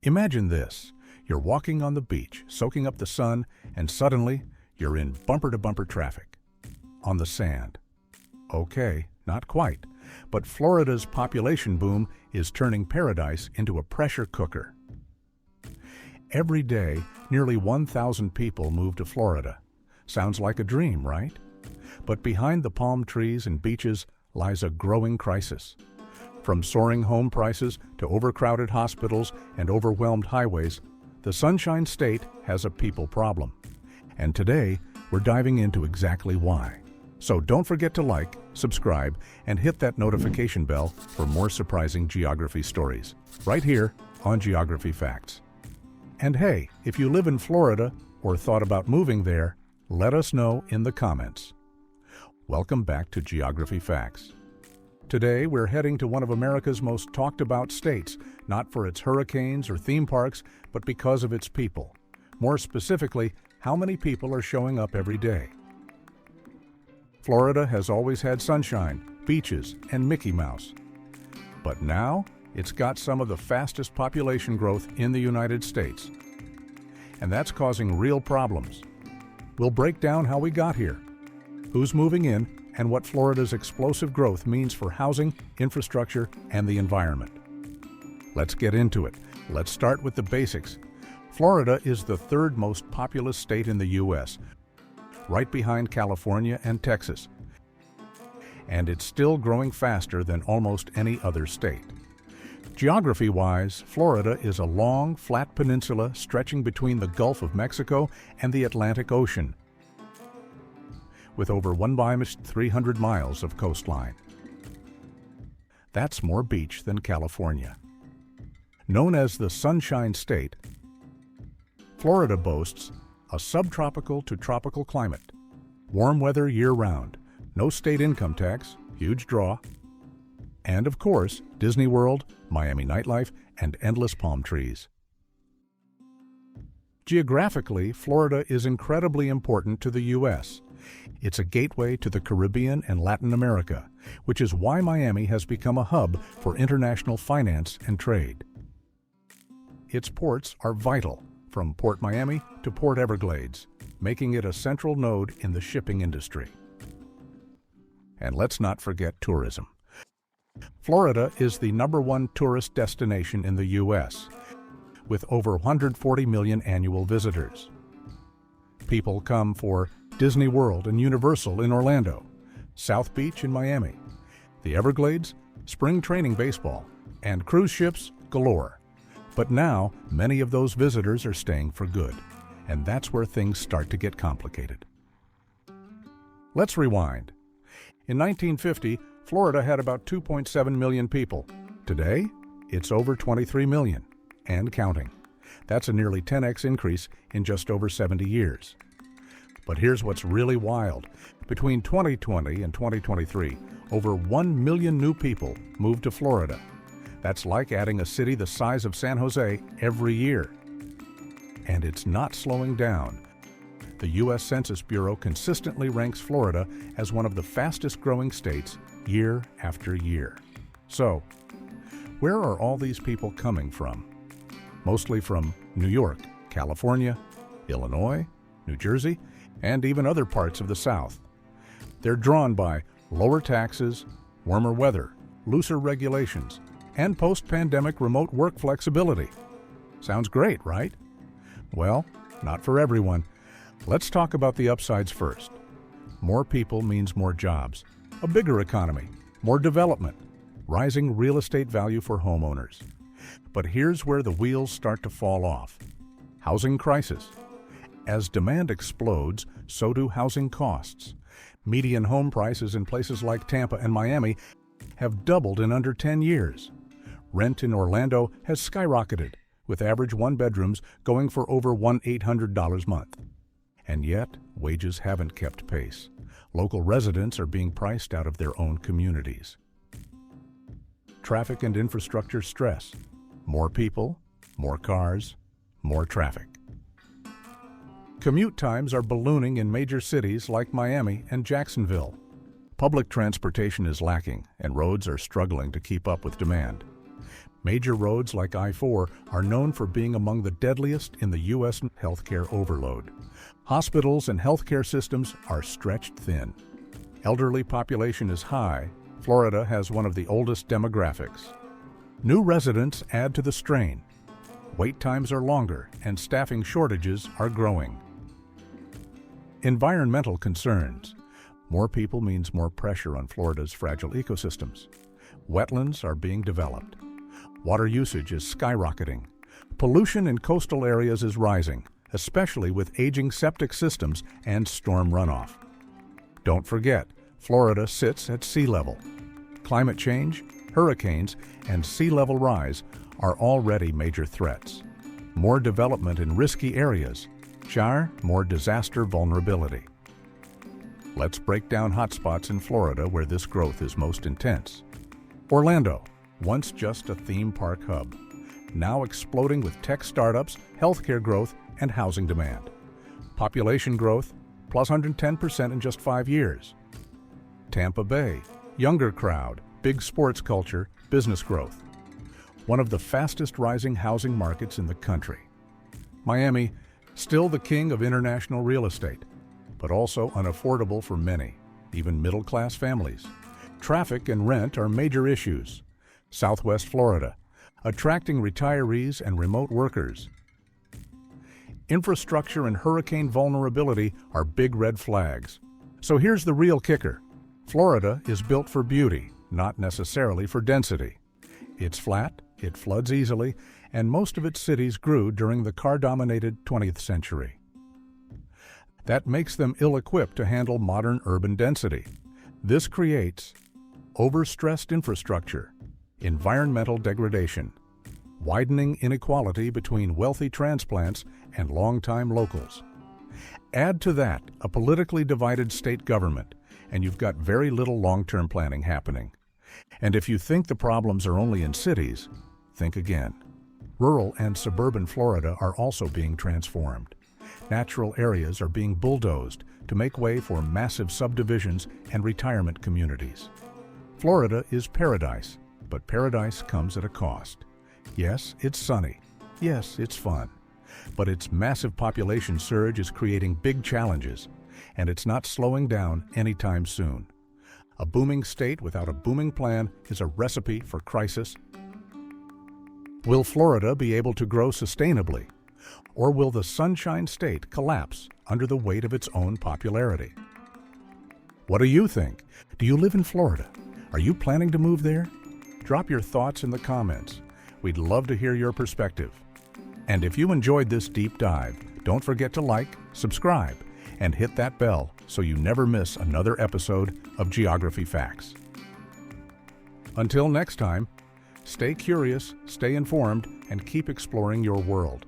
Imagine this. You're walking on the beach, soaking up the sun, and suddenly you're in bumper-to-bumper traffic. On the sand. Okay, not quite, but Florida's population boom is turning paradise into a pressure cooker. Every day, nearly 1,000 people move to Florida. Sounds like a dream, right? But behind the palm trees and beaches lies a growing crisis. From soaring home prices to overcrowded hospitals and overwhelmed highways, the Sunshine State has a people problem. And today, we're diving into exactly why. So don't forget to like, subscribe, and hit that notification bell for more surprising geography stories, right here on Geography Facts. And hey, if you live in Florida or thought about moving there, let us know in the comments. Welcome back to Geography Facts. Today, we're heading to one of America's most talked about states, not for its hurricanes or theme parks, but because of its people. More specifically, how many people are showing up every day. Florida has always had sunshine, beaches, and Mickey Mouse. But now, it's got some of the fastest population growth in the United States. And that's causing real problems. We'll break down how we got here, who's moving in, and what Florida's explosive growth means for housing, infrastructure, and the environment. Let's get into it. Let's start with the basics. Florida is the third most populous state in the U.S., right behind California and Texas. And it's still growing faster than almost any other state. Geography-wise, Florida is a long, flat peninsula stretching between the Gulf of Mexico and the Atlantic Ocean, with over 300 miles of coastline. That's more beach than California. Known as the Sunshine State, Florida boasts a subtropical to tropical climate, warm weather year-round, no state income tax, huge draw, and of course, Disney World, Miami nightlife, and endless palm trees. Geographically, Florida is incredibly important to the U.S. It's a gateway to the Caribbean and Latin America, which is why Miami has become a hub for international finance and trade. Its ports are vital, from Port Miami to Port Everglades, making it a central node in the shipping industry. And let's not forget tourism. Florida is the #1 tourist destination in the U.S., with over 140 million annual visitors. People come for Disney World and Universal in Orlando, South Beach in Miami, the Everglades, spring training baseball, and cruise ships galore. But now, many of those visitors are staying for good, and that's where things start to get complicated. Let's rewind. In 1950, Florida had about 2.7 million people. Today, it's over 23 million, and counting. That's a nearly 10x increase in just over 70 years. But here's what's really wild. Between 2020 and 2023, over 1 million new people moved to Florida. That's like adding a city the size of San Jose every year. And it's not slowing down. The U.S. Census Bureau consistently ranks Florida as one of the fastest growing states year after year. So, where are all these people coming from? Mostly from New York, California, Illinois, New Jersey, and even other parts of the South. They're drawn by lower taxes, warmer weather, looser regulations, and post-pandemic remote work flexibility. Sounds great, right? Well, not for everyone. Let's talk about the upsides first. More people means more jobs, a bigger economy, more development, rising real estate value for homeowners. But here's where the wheels start to fall off. Housing crisis. As demand explodes, so do housing costs. Median home prices in places like Tampa and Miami have doubled in under 10 years. Rent in Orlando has skyrocketed, with average one-bedrooms going for over $1,800 a month. And yet, wages haven't kept pace. Local residents are being priced out of their own communities. Traffic and infrastructure stress. More people, more cars, more traffic. Commute times are ballooning in major cities like Miami and Jacksonville. Public transportation is lacking, and roads are struggling to keep up with demand. Major roads like I-4 are known for being among the deadliest in the U.S. Healthcare overload. Hospitals and healthcare systems are stretched thin. Elderly population is high. Florida has one of the oldest demographics. New residents add to the strain. Wait times are longer and staffing shortages are growing. Environmental concerns. More people means more pressure on Florida's fragile ecosystems. Wetlands are being developed. Water usage is skyrocketing. Pollution in coastal areas is rising, especially with aging septic systems and storm runoff. Don't forget, Florida sits at sea level. Climate change, hurricanes, and sea level rise are already major threats. More development in risky areas, more disaster vulnerability. Let's break down hotspots in Florida where this growth is most intense. Orlando, once just a theme park hub, now exploding with tech startups, healthcare growth, and housing demand. Population growth, plus 110% in just 5 years. Tampa Bay, younger crowd, big sports culture, business growth. One of the fastest rising housing markets in the country. Miami, still the king of international real estate, but also unaffordable for many, even middle-class families. Traffic and rent are major issues. Southwest Florida, attracting retirees and remote workers. Infrastructure and hurricane vulnerability are big red flags. So here's the real kicker. Florida is built for beauty, not necessarily for density. It's flat, it floods easily, and most of its cities grew during the car-dominated 20th century. That makes them ill-equipped to handle modern urban density. This creates overstressed infrastructure, environmental degradation, widening inequality between wealthy transplants and long-time locals. Add to that a politically divided state government, and you've got very little long-term planning happening. And if you think the problems are only in cities, think again. Rural and suburban Florida are also being transformed. Natural areas are being bulldozed to make way for massive subdivisions and retirement communities. Florida is paradise, but paradise comes at a cost. Yes, it's sunny. Yes, it's fun. But its massive population surge is creating big challenges, and it's not slowing down anytime soon. A booming state without a booming plan is a recipe for crisis. Will Florida be able to grow sustainably? Or will the Sunshine State collapse under the weight of its own popularity? What do you think? Do you live in Florida? Are you planning to move there? Drop your thoughts in the comments. We'd love to hear your perspective. And if you enjoyed this deep dive, don't forget to like, subscribe, and hit that bell so you never miss another episode of Geography Facts. Until next time, stay curious, stay informed, and keep exploring your world.